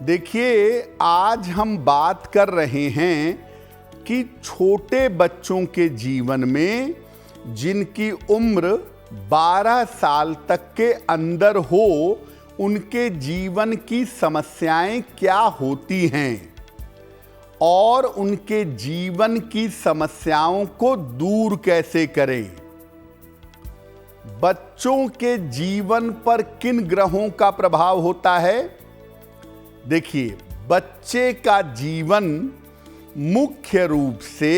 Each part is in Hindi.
देखिए, आज हम बात कर रहे हैं कि छोटे बच्चों के जीवन में जिनकी उम्र 12 साल तक के अंदर हो, उनके जीवन की समस्याएं क्या होती हैं और उनके जीवन की समस्याओं को दूर कैसे करें। बच्चों के जीवन पर किन ग्रहों का प्रभाव होता है? देखिए, बच्चे का जीवन मुख्य रूप से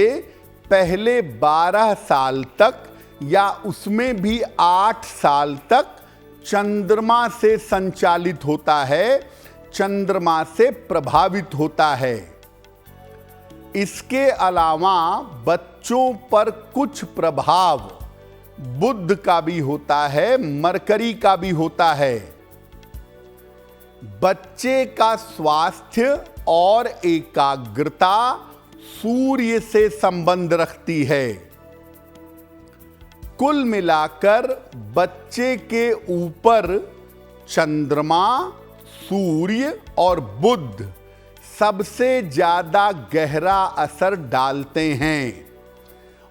पहले 12 साल तक या उसमें भी 8 साल तक चंद्रमा से संचालित होता है, चंद्रमा से प्रभावित होता है। इसके अलावा बच्चों पर कुछ प्रभाव बुध का भी होता है, मरकरी का भी होता है। बच्चे का स्वास्थ्य और एकाग्रता सूर्य से संबंध रखती है। कुल मिलाकर बच्चे के ऊपर चंद्रमा, सूर्य और बुध सबसे ज्यादा गहरा असर डालते हैं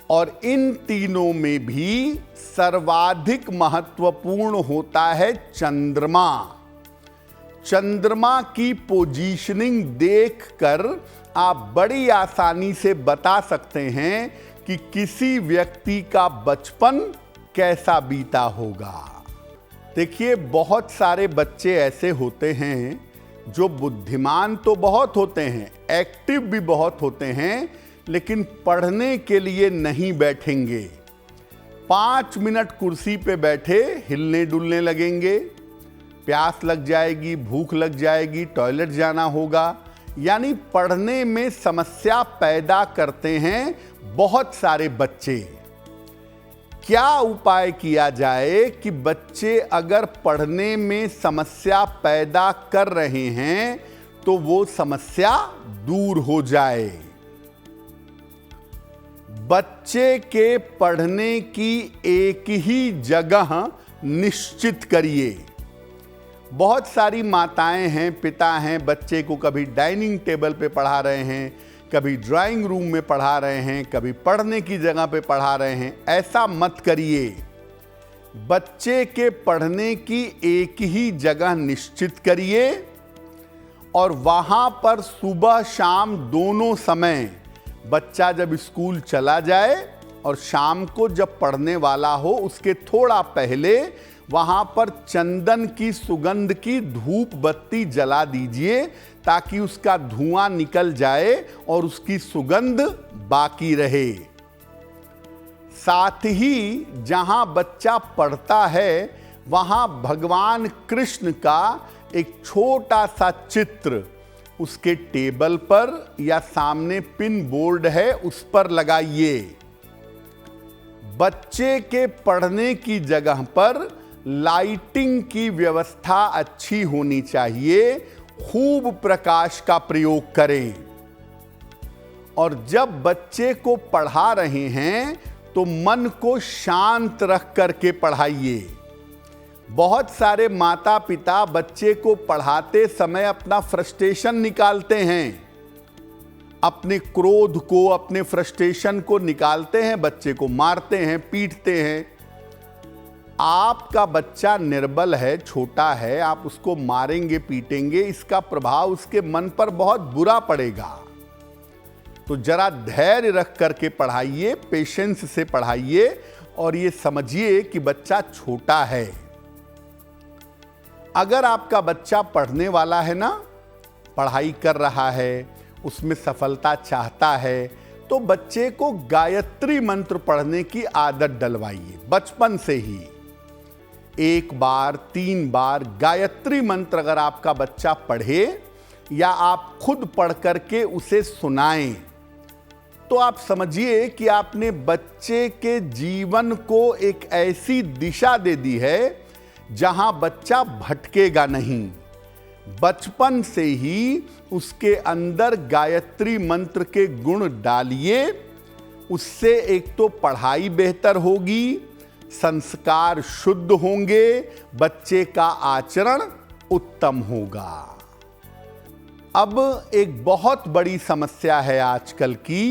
और इन तीनों में भी सर्वाधिक महत्वपूर्ण होता है चंद्रमा। चंद्रमा की पोजीशनिंग देखकर आप बड़ी आसानी से बता सकते हैं कि किसी व्यक्ति का बचपन कैसा बीता होगा। देखिए, बहुत सारे बच्चे ऐसे होते हैं जो बुद्धिमान तो बहुत होते हैं, एक्टिव भी बहुत होते हैं, लेकिन पढ़ने के लिए नहीं बैठेंगे। 5 मिनट कुर्सी पे बैठे हिलने डुलने लगेंगे, प्यास लग जाएगी, भूख लग जाएगी, टॉयलेट जाना होगा, यानी पढ़ने में समस्या पैदा करते हैं बहुत सारे बच्चे। क्या उपाय किया जाए कि बच्चे अगर पढ़ने में समस्या पैदा कर रहे हैं तो वो समस्या दूर हो जाए? बच्चे के पढ़ने की एक ही जगह निश्चित करिए। बहुत सारी माताएं हैं, पिता हैं, बच्चे को कभी डाइनिंग टेबल पे पढ़ा रहे हैं, कभी ड्राइंग रूम में पढ़ा रहे हैं, कभी पढ़ने की जगह पे पढ़ा रहे हैं। ऐसा मत करिए। बच्चे के पढ़ने की एक ही जगह निश्चित करिए और वहां पर सुबह शाम दोनों समय, बच्चा जब स्कूल चला जाए और शाम को जब पढ़ने वाला हो उसके थोड़ा पहले वहां पर चंदन की सुगंध की धूप बत्ती जला दीजिए ताकि उसका धुआं निकल जाए और उसकी सुगंध बाकी रहे। साथ ही जहां बच्चा पढ़ता है वहां भगवान कृष्ण का एक छोटा सा चित्र उसके टेबल पर या सामने पिन बोर्ड है उस पर लगाइए। बच्चे के पढ़ने की जगह पर लाइटिंग की व्यवस्था अच्छी होनी चाहिए। खूब प्रकाश का प्रयोग करें और जब बच्चे को पढ़ा रहे हैं तो मन को शांत रख करके पढ़ाइए। बहुत सारे माता पिता बच्चे को पढ़ाते समय अपना फ्रस्ट्रेशन निकालते हैं, अपने क्रोध को, अपने फ्रस्ट्रेशन को निकालते हैं, बच्चे को मारते हैं, पीटते हैं। आपका बच्चा निर्बल है, छोटा है, आप उसको मारेंगे, पीटेंगे, इसका प्रभाव उसके मन पर बहुत बुरा पड़ेगा। तो जरा धैर्य रख करके पढ़ाइए, पेशेंस से पढ़ाइए और ये समझिए कि बच्चा छोटा है। अगर आपका बच्चा पढ़ने वाला है ना, पढ़ाई कर रहा है, उसमें सफलता चाहता है, तो बच्चे को गायत्री मंत्र पढ़ने की आदत डलवाइए बचपन से ही। 1 बार 3 बार गायत्री मंत्र अगर आपका बच्चा पढ़े या आप खुद पढ़ करके उसे सुनाएं तो आप समझिए कि आपने बच्चे के जीवन को एक ऐसी दिशा दे दी है जहां बच्चा भटकेगा नहीं। बचपन से ही उसके अंदर गायत्री मंत्र के गुण डालिए, उससे एक तो पढ़ाई बेहतर होगी, संस्कार शुद्ध होंगे, बच्चे का आचरण उत्तम होगा। अब एक बहुत बड़ी समस्या है आजकल की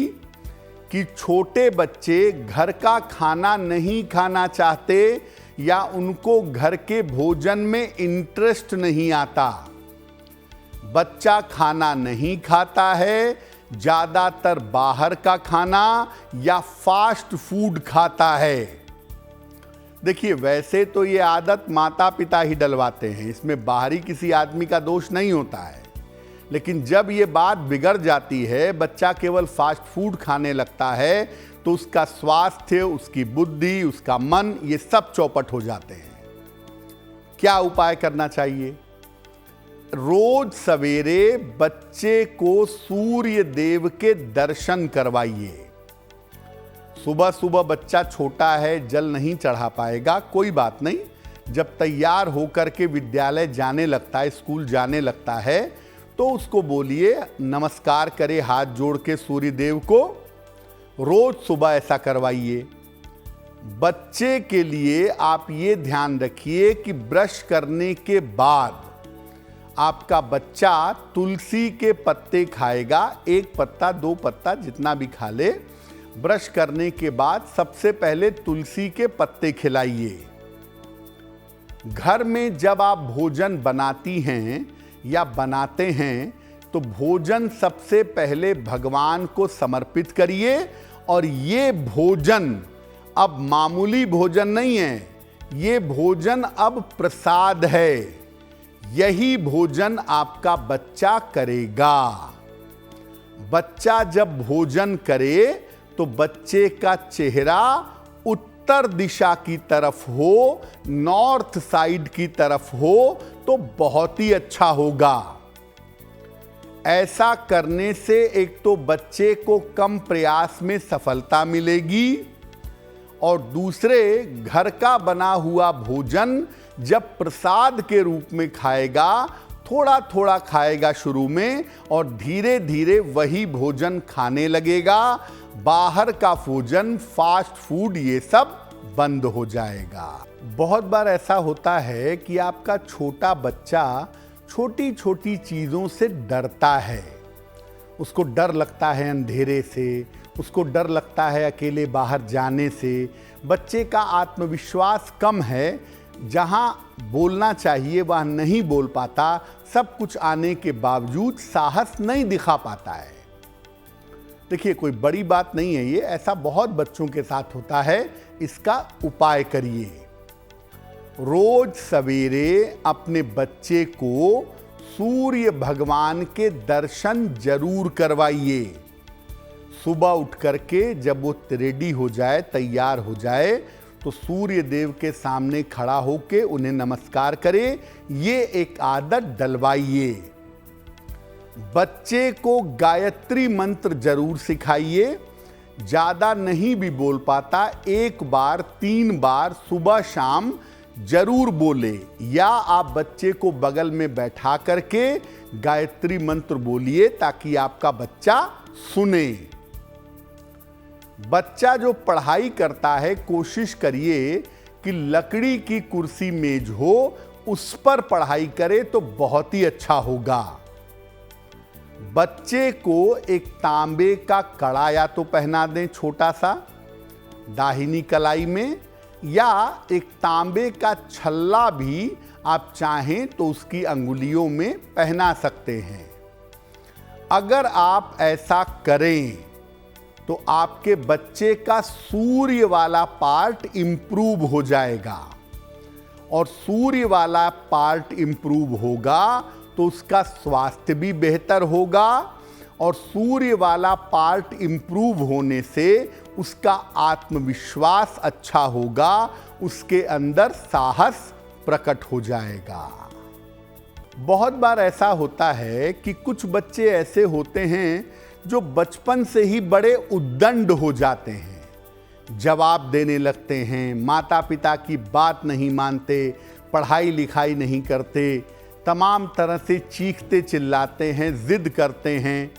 कि छोटे बच्चे घर का खाना नहीं खाना चाहते या उनको घर के भोजन में इंटरेस्ट नहीं आता। बच्चा खाना नहीं खाता है, ज़्यादातर बाहर का खाना या फास्ट फूड खाता है। देखिए, वैसे तो ये आदत माता पिता ही डलवाते हैं, इसमें बाहरी किसी आदमी का दोष नहीं होता है। लेकिन जब ये बात बिगड़ जाती है, बच्चा केवल फास्ट फूड खाने लगता है, तो उसका स्वास्थ्य, उसकी बुद्धि, उसका मन, ये सब चौपट हो जाते हैं। क्या उपाय करना चाहिए? रोज सवेरे बच्चे को सूर्य देव के दर्शन करवाइए। सुबह सुबह बच्चा छोटा है, जल नहीं चढ़ा पाएगा, कोई बात नहीं। जब तैयार होकर के विद्यालय जाने लगता है, स्कूल जाने लगता है, तो उसको बोलिए नमस्कार करे हाथ जोड़ के सूर्य देव को। रोज सुबह ऐसा करवाइए। बच्चे के लिए आप ये ध्यान रखिए कि ब्रश करने के बाद आपका बच्चा तुलसी के पत्ते खाएगा, 1 पत्ता 2 पत्ता जितना भी खा ले। ब्रश करने के बाद सबसे पहले तुलसी के पत्ते खिलाइए। घर में जब आप भोजन बनाती हैं या बनाते हैं, तो भोजन सबसे पहले भगवान को समर्पित करिए। और ये भोजन अब मामूली भोजन नहीं है, ये भोजन अब प्रसाद है। यही भोजन आपका बच्चा करेगा। बच्चा जब भोजन करे तो बच्चे का चेहरा उत्तर दिशा की तरफ हो, नॉर्थ साइड की तरफ हो, तो बहुत ही अच्छा होगा। ऐसा करने से एक तो बच्चे को कम प्रयास में सफलता मिलेगी, और दूसरे, घर का बना हुआ भोजन जब प्रसाद के रूप में खाएगा, थोड़ा थोड़ा खाएगा शुरू में, और धीरे धीरे वही भोजन खाने लगेगा। बाहर का भोजन, फास्ट फूड, ये सब बंद हो जाएगा। बहुत बार ऐसा होता है कि आपका छोटा बच्चा छोटी छोटी चीज़ों से डरता है। उसको डर लगता है अंधेरे से, उसको डर लगता है अकेले बाहर जाने से। बच्चे का आत्मविश्वास कम है, जहाँ बोलना चाहिए वह नहीं बोल पाता। सब कुछ आने के बावजूद साहस नहीं दिखा पाता है। देखिए, कोई बड़ी बात नहीं है ये, ऐसा बहुत बच्चों के साथ होता है। इसका उपाय करिए। रोज सवेरे अपने बच्चे को सूर्य भगवान के दर्शन जरूर करवाइए। सुबह उठ करके जब वो रेडी हो जाए, तैयार हो जाए, तो सूर्य देव के सामने खड़ा होके उन्हें नमस्कार करे। ये एक आदत डलवाइए। बच्चे को गायत्री मंत्र जरूर सिखाइए। ज़्यादा नहीं भी बोल पाता, 1 बार 3 बार सुबह शाम जरूर बोले, या आप बच्चे को बगल में बैठा करके गायत्री मंत्र बोलिए ताकि आपका बच्चा सुने। बच्चा जो पढ़ाई करता है, कोशिश करिए कि लकड़ी की कुर्सी मेज हो, उस पर पढ़ाई करे तो बहुत ही अच्छा होगा। बच्चे को एक तांबे का कड़ा या तो पहना दें छोटा सा दाहिनी कलाई में, या एक तांबे का छल्ला भी आप चाहें तो उसकी अंगुलियों में पहना सकते हैं। अगर आप ऐसा करें तो आपके बच्चे का सूर्य वाला पार्ट इंप्रूव हो जाएगा, और सूर्य वाला पार्ट इंप्रूव होगा तो उसका स्वास्थ्य भी बेहतर होगा, और सूर्य वाला पार्ट इंप्रूव होने से उसका आत्मविश्वास अच्छा होगा, उसके अंदर साहस प्रकट हो जाएगा। बहुत बार ऐसा होता है कि कुछ बच्चे ऐसे होते हैं जो बचपन से ही बड़े उद्दंड हो जाते हैं, जवाब देने लगते हैं, माता पिता की बात नहीं मानते, पढ़ाई लिखाई नहीं करते, तमाम तरह से चीखते चिल्लाते हैं, जिद करते हैं।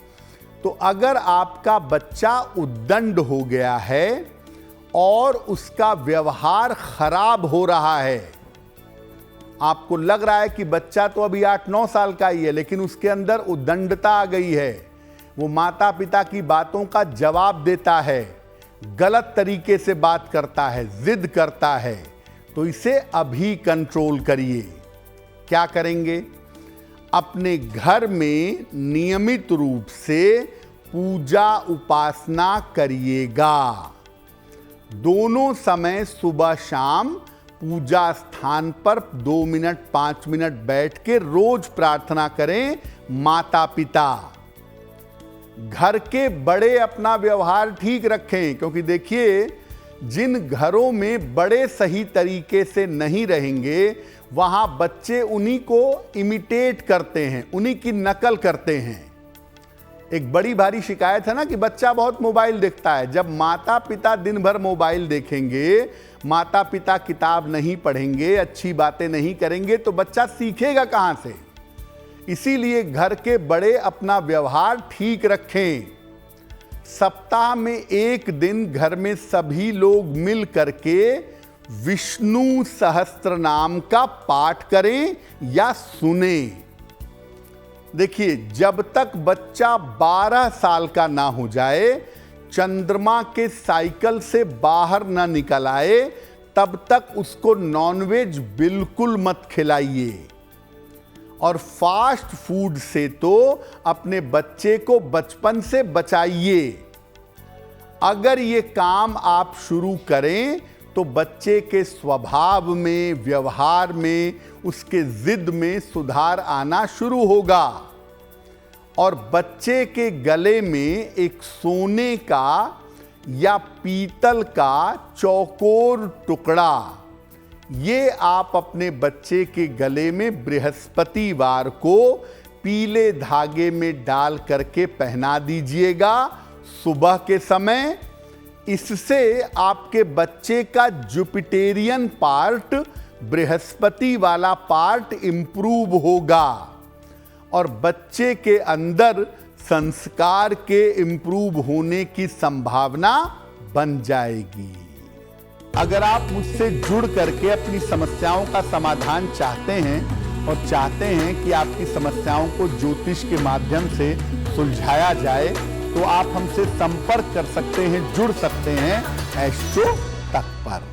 तो अगर आपका बच्चा उद्दंड हो गया है और उसका व्यवहार खराब हो रहा है, आपको लग रहा है कि बच्चा तो अभी 8-9 साल का ही है, लेकिन उसके अंदर उद्दंडता आ गई है, वो माता पिता की बातों का जवाब देता है, गलत तरीके से बात करता है, जिद करता है, तो इसे अभी कंट्रोल करिए। क्या करेंगे? अपने घर में नियमित रूप से पूजा उपासना करिएगा। दोनों समय सुबह शाम पूजा स्थान पर 2 मिनट 5 मिनट बैठ के रोज प्रार्थना करें माता पिता। घर के बड़े अपना व्यवहार ठीक रखें, क्योंकि देखिए जिन घरों में बड़े सही तरीके से नहीं रहेंगे वहां बच्चे उन्हीं को इमिटेट करते हैं, उन्हीं की नकल करते हैं। एक बड़ी भारी शिकायत है ना कि बच्चा बहुत मोबाइल देखता है। जब माता पिता दिन भर मोबाइल देखेंगे, माता पिता किताब नहीं पढ़ेंगे, अच्छी बातें नहीं करेंगे, तो बच्चा सीखेगा कहां से? इसीलिए घर के बड़े अपना व्यवहार ठीक रखें। सप्ताह में एक दिन घर में सभी लोग मिल करके विष्णु सहस्त्र नाम का पाठ करें या सुने। देखिए, जब तक बच्चा 12 साल का ना हो जाए, चंद्रमा के साइकिल से बाहर ना निकल आए, तब तक उसको नॉनवेज बिल्कुल मत खिलाइए। और फास्ट फूड से तो अपने बच्चे को बचपन से बचाइए। अगर ये काम आप शुरू करें तो बच्चे के स्वभाव में, व्यवहार में, उसके जिद में सुधार आना शुरू होगा। और बच्चे के गले में एक सोने का या पीतल का चौकोर टुकड़ा, ये आप अपने बच्चे के गले में बृहस्पतिवार को पीले धागे में डाल करके पहना दीजिएगा सुबह के समय। इससे आपके बच्चे का जुपिटेरियन पार्ट, बृहस्पति वाला पार्ट इंप्रूव होगा और बच्चे के अंदर संस्कार के इंप्रूव होने की संभावना बन जाएगी। अगर आप मुझसे जुड़ करके अपनी समस्याओं का समाधान चाहते हैं और चाहते हैं कि आपकी समस्याओं को ज्योतिष के माध्यम से सुलझाया जाए, तो आप हमसे संपर्क कर सकते हैं, जुड़ सकते हैं एस्ट्रो तक पर।